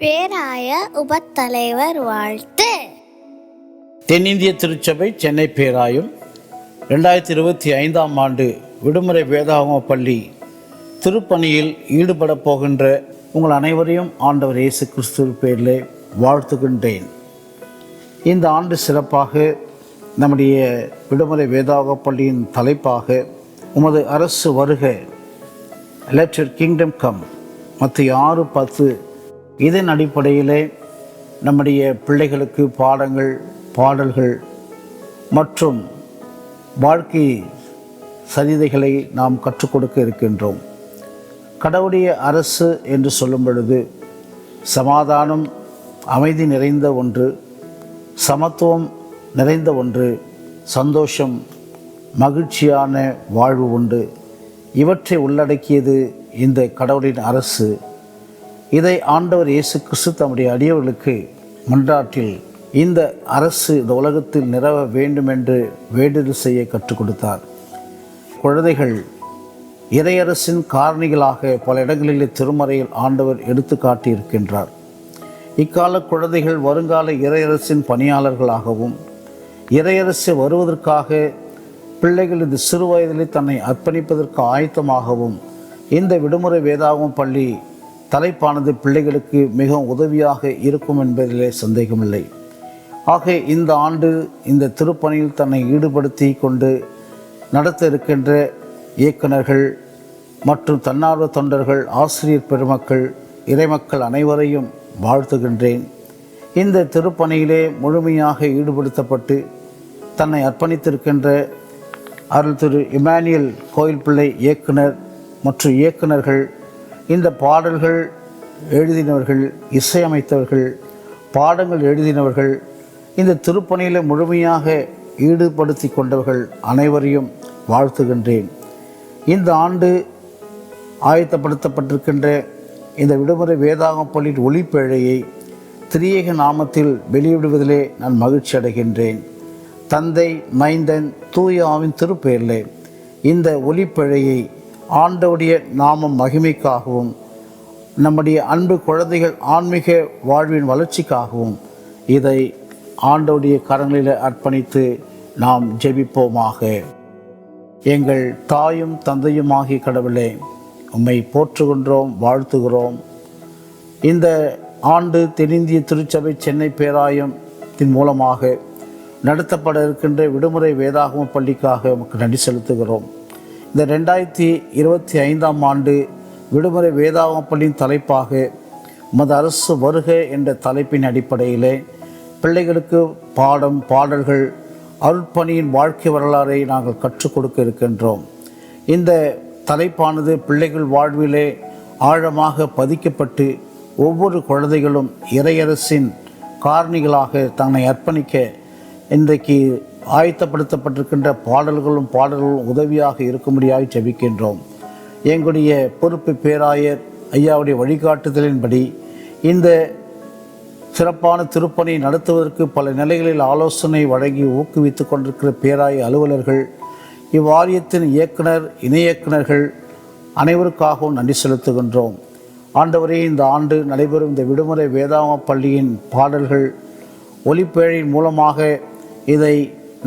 பேராய உபத்தலைவர் வாழ்த்து. தென்னிந்திய திருச்சபை சென்னை பேராயம் 2025 ஆண்டு விடுமுறை வேதாகம பள்ளி திருப்பணியில் ஈடுபட போகின்ற உங்கள் அனைவரையும் ஆண்டவர் இயேசு கிறிஸ்துவின் பேரிலே வாழ்த்துகின்றேன். இந்த ஆண்டு சிறப்பாக நம்முடைய விடுமுறை வேதாகம பள்ளியின் தலைப்பாக உமது அரசு வருக, லெட் யுவர் கிங்டம் கம், மத்திய 6:10. இதன் அடிப்படையிலே நம்முடைய பிள்ளைகளுக்கு பாடங்கள், பாடல்கள் மற்றும் வாழ்க்கை சரிதைகளை நாம் கற்றுக் கொடுக்க இருக்கின்றோம். கடவுளுடைய அரசு என்று சொல்லும் பொழுது சமாதானம், அமைதி நிறைந்த ஒன்று, சமத்துவம் நிறைந்த ஒன்று, சந்தோஷம், மகிழ்ச்சியான வாழ்வு உண்டு. இவற்றை உள்ளடக்கியது இந்த கடவுளின் அரசு. இதை ஆண்டவர் இயேசு கிறிஸ்து தம்முடைய அடியவர்களுக்கு மன்றாட்டில் இந்த அரசு இந்த உலகத்தில் நிறவ வேண்டும் என்று வேண்டுதல் செய்ய கற்றுக் கொடுத்தார். குழந்தைகள் இறையரசின் காரணிகளாக பல இடங்களிலே திருமறையில் ஆண்டவர் எடுத்து காட்டியிருக்கின்றார். இக்கால குழந்தைகள் வருங்கால இறையரசின் பணியாளர்களாகவும் இறையரசு வருவதற்காக பிள்ளைகள் இந்த சிறு வயதிலே தன்னை அர்ப்பணிப்பதற்கு ஆயத்தமாகவும் இந்த விடுமுறை வேதாகம பள்ளி தலைப்பானது பிள்ளைகளுக்கு மிகவும் உதவியாக இருக்கும் என்பதிலே சந்தேகமில்லை. ஆக இந்த ஆண்டு இந்த திருப்பணியில் தன்னை ஈடுபடுத்தி கொண்டு நடத்த இருக்கின்ற இயக்குநர்கள் மற்றும் தன்னார்வ தொண்டர்கள், ஆசிரியர் பெருமக்கள், இறைமக்கள் அனைவரையும் வாழ்த்துகின்றேன். இந்த திருப்பணியிலே முழுமையாக ஈடுபடுத்தப்பட்டு தன்னை அர்ப்பணித்திருக்கின்ற அருள் திரு இமானுவேல் கோயில் பிள்ளை இயக்குனர் மற்றும் இயக்குநர்கள், இந்த பாடல்கள் எழுதினவர்கள், இசையமைத்தவர்கள், பாடங்கள் எழுதினவர்கள், இந்த திருப்பணியில் முழுமையாக ஈடுபடுத்தி கொண்டவர்கள் அனைவரையும் வாழ்த்துகின்றேன். இந்த ஆண்டு ஆயத்தப்படுத்தப்பட்டிருக்கின்ற இந்த விடுமுறை வேதாகம பள்ளியின் ஒளிப்பேழையை திரியேக நாமத்தில் வெளியிடுவதிலே நான் மகிழ்ச்சி அடைகின்றேன். தந்தை, மைந்தன், தூய ஆவின் திருப்பெயரிலே இந்த ஒளிப்பேழையை ஆண்டவருடைய நாமம் மகிமைக்காகவும் நம்முடைய அன்பு குழந்தைகள் ஆன்மீக வாழ்வின் வளர்ச்சிக்காகவும் இதை ஆண்டவருடைய கரங்களில் அர்ப்பணித்து நாம் ஜெபிப்போமாக. எங்கள் தாயும் தந்தையுமாகிய கடவுளே, உம்மை போற்றுகின்றோம், வாழ்த்துகிறோம். இந்த ஆண்டு தென்னிந்திய திருச்சபை சென்னை பேராயத்தின் மூலமாக நடத்தப்பட இருக்கின்ற விடுமுறை வேதாகம பள்ளிக்காக உமக்கு நன்றி செலுத்துகிறோம். இந்த 2025 ஆண்டு விடுமுறை வேதாகம பள்ளியின் தலைப்பாக உமது அரசு வருக என்ற தலைப்பின் அடிப்படையிலே பிள்ளைகளுக்கு பாடம், பாடல்கள், அருட்பணியின் வாழ்க்கை வரலாறை நாங்கள் கற்றுக் கொடுக்க இருக்கின்றோம். இந்த தலைப்பானது பிள்ளைகள் வாழ்விலே ஆழமாக பதிக்கப்பட்டு ஒவ்வொரு குழந்தைகளும் இறையரசின் காரணிகளாக தன்னை அர்ப்பணிக்க இன்றைக்கு ஆயத்தப்படுத்தப்பட்டிருக்கின்ற பாடல்களும் உதவியாக இருக்கும்படியாக ஜெபிக்கின்றோம். எங்களுடைய பொறுப்பு பேராயர் ஐயாவுடைய வழிகாட்டுதலின்படி இந்த சிறப்பான திருப்பணி நடத்துவதற்கு பல நிலைகளில் ஆலோசனை வழங்கி ஊக்குவித்து கொண்டிருக்கிற பேராய அலுவலர்கள், இவ்வாரியத்தின் இயக்குனர், இணை இயக்குநர்கள் அனைவருக்காகவும் நன்றி செலுத்துகின்றோம். ஆண்டவரே, இந்த ஆண்டு நடைபெறும் இந்த விடுமுறை வேதாகம பள்ளியின் பாடல்கள் ஒலிப்பேழையின் மூலமாக இதை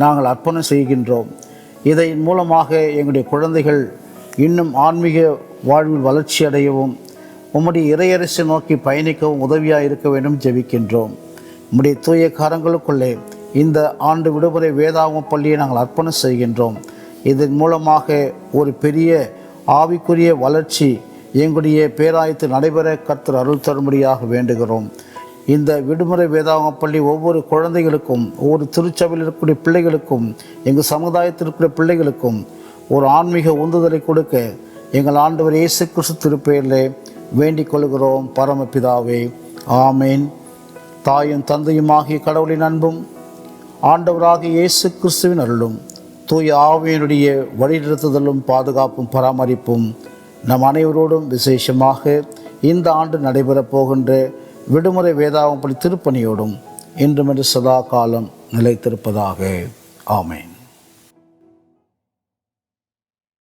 நாங்கள் அர்ப்பணம் செய்கின்றோம். இதன் மூலமாக எங்களுடைய குழந்தைகள் இன்னும் ஆன்மீக வாழ்வில் வளர்ச்சி அடையவும் உம்முடைய இறையரசை நோக்கி பயணிக்கவும் உதவியாக இருக்க வேண்டும் ஜெபிக்கின்றோம். உம்முடைய தூய கரங்களுக்குள்ளே இந்த ஆண்டு விடுமுறை வேதாகம பள்ளியை நாங்கள் அர்ப்பணம் செய்கின்றோம். இதன் மூலமாக ஒரு பெரிய ஆவிக்குரிய வளர்ச்சி எங்களுடைய பேராயத்தில் நடைபெற கர்த்தர் அருள் தரும்படியாக வேண்டுகிறோம். இந்த விடுமுறை வேதாகம பள்ளி ஒவ்வொரு குழந்தைகளுக்கும், ஒவ்வொரு திருச்சபையில் இருக்கக்கூடிய பிள்ளைகளுக்கும், எங்கள் சமுதாயத்தில் இருக்கிற பிள்ளைகளுக்கும் ஒரு ஆன்மீக உந்துதலை கொடுக்க எங்கள் ஆண்டவர் இயேசு கிறிஸ்து திருப்பெயரிலே வேண்டிக் கொள்கிறோம் பரமபிதாவே, ஆமேன். தாயும் தந்தையுமாகிய கடவுளின் அன்பும் ஆண்டவராகிய இயேசு கிறிஸ்துவின் அருளும் தூய ஆவியினுடைய வழிநடத்துதலும் பாதுகாப்பும் பராமரிப்பும் நம் அனைவரோடும் விசேஷமாக இந்த ஆண்டு நடைபெறப் போகின்ற விடுமுறை வேதாகம பள்ளி திருப்பணியோடும் இன்றுமென்று சதா காலம் நிலைத்திருப்பதாக. ஆமேன்.